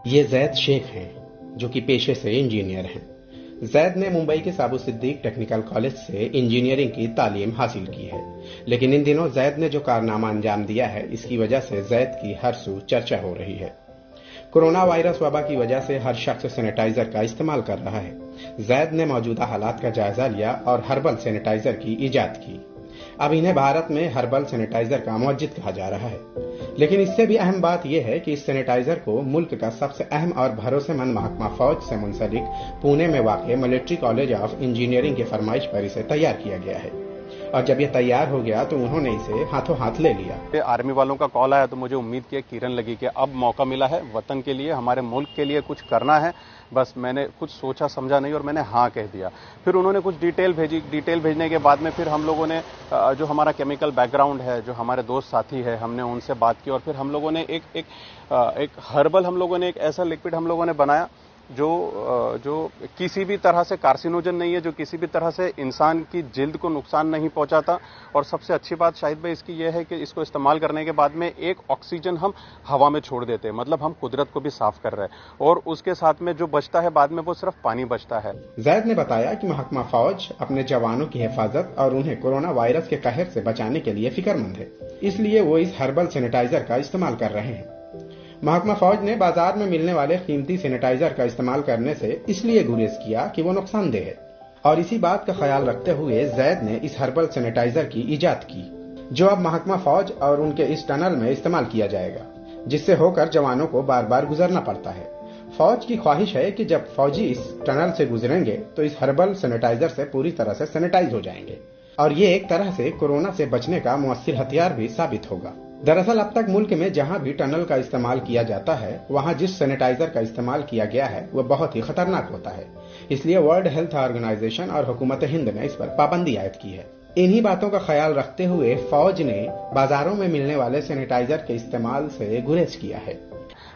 ये जैद शेख हैं, जो कि पेशे से इंजीनियर हैं। जैद ने मुंबई के साबु सिद्दीक टेक्निकल कॉलेज से इंजीनियरिंग की तालीम हासिल की है, लेकिन इन दिनों जैद ने जो कारनामा अंजाम दिया है, इसकी वजह से जैद की हर सू चर्चा हो रही है। कोरोना वायरस वबा की वजह से हर शख्स सैनिटाइजर का इस्तेमाल कर रहा है। जैद ने मौजूदा हालात का जायजा लिया और हर्बल सैनिटाइजर की इजाद की। अब इन्हें भारत में हर्बल सैनिटाइजर का मुअज्जिद कहा जा रहा है, लेकिन इससे भी अहम बात यह है कि इस सैनिटाइजर को मुल्क का सबसे अहम और भरोसेमंद महकमा फौज से मुंसलिक पुणे में वाक़ मिलिट्री कॉलेज ऑफ इंजीनियरिंग की फरमाइश पर इसे तैयार किया गया है, और जब यह तैयार हो गया तो उन्होंने इसे हाथों हाथ ले लिया। आर्मी वालों का कॉल आया तो मुझे उम्मीद की किरण लगी कि अब मौका मिला है वतन के लिए, हमारे मुल्क के लिए कुछ करना है। बस मैंने कुछ सोचा समझा नहीं और मैंने हाँ कह दिया। फिर उन्होंने कुछ डिटेल भेजी। डिटेल भेजने के बाद में फिर हम लोगों ने जो हमारा केमिकल बैकग्राउंड है, जो हमारे दोस्त साथी है, हमने उनसे बात की और फिर हम लोगों ने एक हर्बल हम लोगों ने एक ऐसा लिक्विड हम लोगों ने बनाया जो किसी भी तरह से कार्सिनोजन नहीं है, जो किसी भी तरह से इंसान की जिल्द को नुकसान नहीं पहुंचाता। और सबसे अच्छी बात शाहिद भाई इसकी यह है कि इसको इस्तेमाल करने के बाद में एक ऑक्सीजन हम हवा में छोड़ देते हैं, मतलब हम कुदरत को भी साफ कर रहे हैं और उसके साथ में जो बचता है बाद में वो सिर्फ पानी बचता है। जैद ने बताया कि महकमा फौज अपने जवानों की हिफाजत और उन्हें कोरोना वायरस के कहर से बचाने के लिए फिक्रमंद है, इसलिए वो इस हर्बल सैनिटाइजर का इस्तेमाल कर रहे हैं। महकमा फौज ने बाजार में मिलने वाले कीमती सैनिटाइजर का इस्तेमाल करने से इसलिए गुरेज किया कि वो नुकसानदेह है, और इसी बात का ख्याल रखते हुए जैद ने इस हर्बल सैनिटाइजर की इजाद की, जो अब महकमा फौज और उनके इस टनल में इस्तेमाल किया जाएगा, जिससे होकर जवानों को बार बार गुजरना पड़ता है। फौज की ख्वाहिश है कि जब फौजी इस टनल से गुजरेंगे तो इस हर्बल सैनिटाइजर से पूरी तरह से सैनिटाइज हो जाएंगे, और ये एक तरह से कोरोना से बचने का मुअस्सिर हथियार भी साबित होगा। दरअसल अब तक मुल्क में जहां भी टनल का इस्तेमाल किया जाता है, वहां जिस सैनिटाइजर का इस्तेमाल किया गया है वह बहुत ही खतरनाक होता है, इसलिए वर्ल्ड हेल्थ ऑर्गेनाइजेशन और हुकूमत हिंद ने इस पर पाबंदी आयद की है। इन्हीं बातों का ख्याल रखते हुए फौज ने बाजारों में मिलने वाले सैनिटाइजर के इस्तेमाल से गुरेज किया है।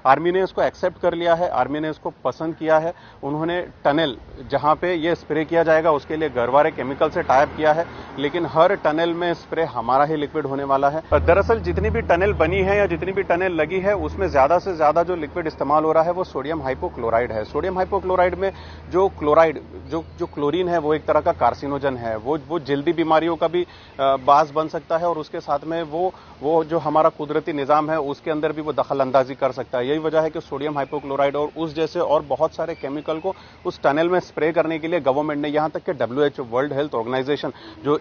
आर्मी ने इसको एक्सेप्ट कर लिया है, आर्मी ने इसको पसंद किया है। उन्होंने टनल जहां पे ये स्प्रे किया जाएगा उसके लिए गरवारे केमिकल से टाइप किया है, लेकिन हर टनल में स्प्रे हमारा ही लिक्विड होने वाला है। दरअसल जितनी भी टनल बनी है या जितनी भी टनल लगी है उसमें ज्यादा से ज्यादा जो लिक्विड इस्तेमाल हो रहा है वो सोडियम हाइपोक्लोराइड है। सोडियम हाइपोक्लोराइड में जो क्लोराइड जो क्लोरीन है वो एक तरह का कार्सिनोजन है, वो जल्दी बीमारियों का भी बास बन सकता है और उसके साथ में वो जो हमारा कुदरती निजाम है उसके अंदर भी वो दखल अंदाजी कर सकता है। यही वजह है कि सोडियम हाइपोक्लोराइड और उस जैसे और बहुत सारे केमिकल को उस टनल में स्प्रे करने के लिए गवर्नमेंट ने, यहां तक कि WHO वर्ल्ड हेल्थ ऑर्गेनाइजेशन जो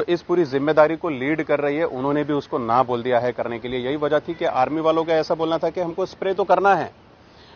इस पूरी जिम्मेदारी को लीड कर रही है, उन्होंने भी उसको ना बोल दिया है करने के लिए। यही वजह थी कि आर्मी वालों का ऐसा बोलना था कि हमको स्प्रे तो करना है,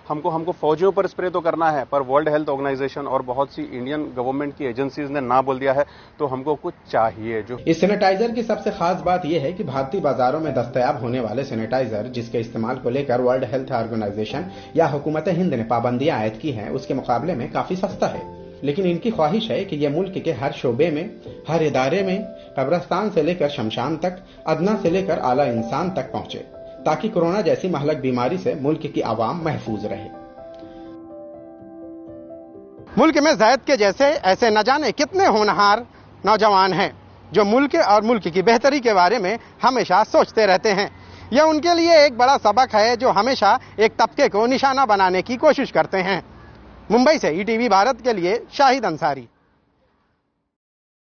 हमको फौजियों पर स्प्रे तो करना है, पर वर्ल्ड हेल्थ ऑर्गेनाइजेशन और बहुत सी इंडियन गवर्नमेंट की एजेंसीज ने ना बोल दिया है, तो हमको कुछ चाहिए। जो इस सैनिटाइजर की सबसे खास बात यह है कि भारतीय बाजारों में दस्तयाब होने वाले सैनिटाइजर जिसके इस्तेमाल को लेकर वर्ल्ड हेल्थ ऑर्गेनाइजेशन या हुकूमत हिंद ने पाबंदियां आयद की हैं, उसके मुकाबले में काफी सस्ता है। लेकिन इनकी ख्वाहिश है कि यह मुल्क के हर शोबे में, हर इदारे में, कब्रिस्तान से लेकर शमशान तक, अदना से लेकर आला इंसान तक पहुंचे, ताकि कोरोना जैसी महलक बीमारी से मुल्क की आवाम महफूज रहे। मुल्क में जैद के जैसे ऐसे न जाने कितने होनहार नौजवान हैं जो मुल्क और मुल्क की बेहतरी के बारे में हमेशा सोचते रहते हैं। यह उनके लिए एक बड़ा सबक है जो हमेशा एक तबके को निशाना बनाने की कोशिश करते हैं। मुंबई से ETV भारत के लिए शाहिद अंसारी।